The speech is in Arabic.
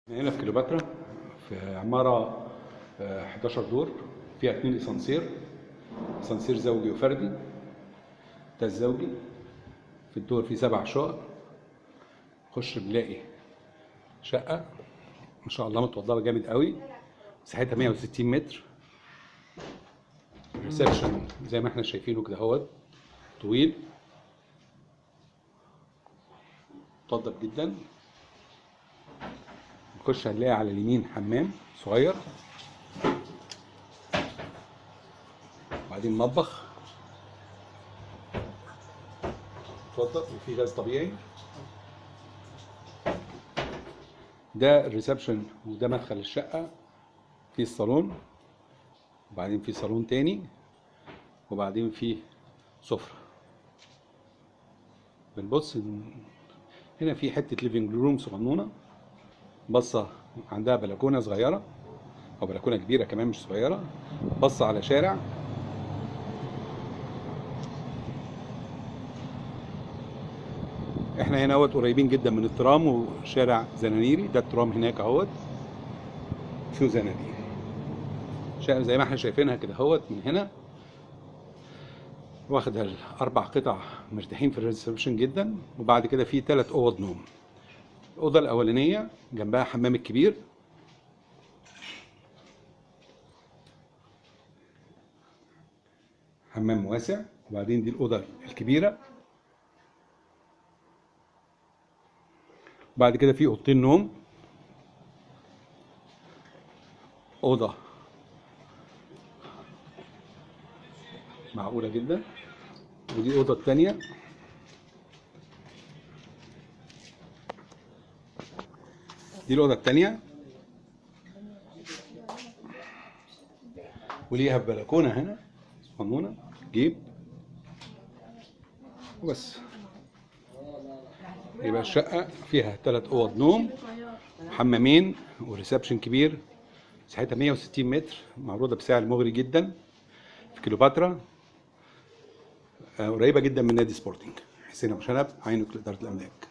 هنا في كليوباترا في عمارة 11 دور فيها 2 اسانسير زوجي وفردي. ده الزوجي في الدور فيه 7 شقق. نخش نلاقي شقة ما شاء الله متوضبة جامد قوي، مساحتها 160 متر. الريسبشن زي ما احنا شايفينه كده اهوت، طويل متوضب جدا. نخش هنلاقي على اليمين حمام صغير، وبعدين مطبخ متوضب وفيه غاز طبيعي. ده الريسبشن وده مدخل الشقة. في الصالون، وبعدين في صالون تاني، وبعدين في سفرة. بنبص هنا في حتة ليفينج روم صغنونة، بصة عندها بلكونة صغيرة أو بلكونة كبيرة كمان مش صغيرة، بصة على شارع. احنا هنا اهوت قريبين جدا من الترام وشارع زنانيري. ده الترام هناك اهوت في زنانيري. شارع زي ما احنا شايفينها كده اهوت من هنا، واخد الاربع قطع مرتاحين في الريسبشن جدا. وبعد كده في 3 اوض نوم. الاوضه الاولانيه جنبها حمام الكبير، حمام واسع. وبعدين دي الاوضه الكبيره. بعد كده في اوضتين نوم، اوضه معقوله جدا، ودي الاوضه الثانيه. دي الاوضه الثانيه وليها بلكونه هنا صغنونه جيب وبس. يبقى الشقه فيها 3 اوض نوم، حمامين وريسبشن كبير، مساحتها 160 متر، معروضه بسعر مغري جدا في كليوباترا، قريبه جدا من نادي سبورتنج. حسين ابو شنب، عينك لاداره الاملاك.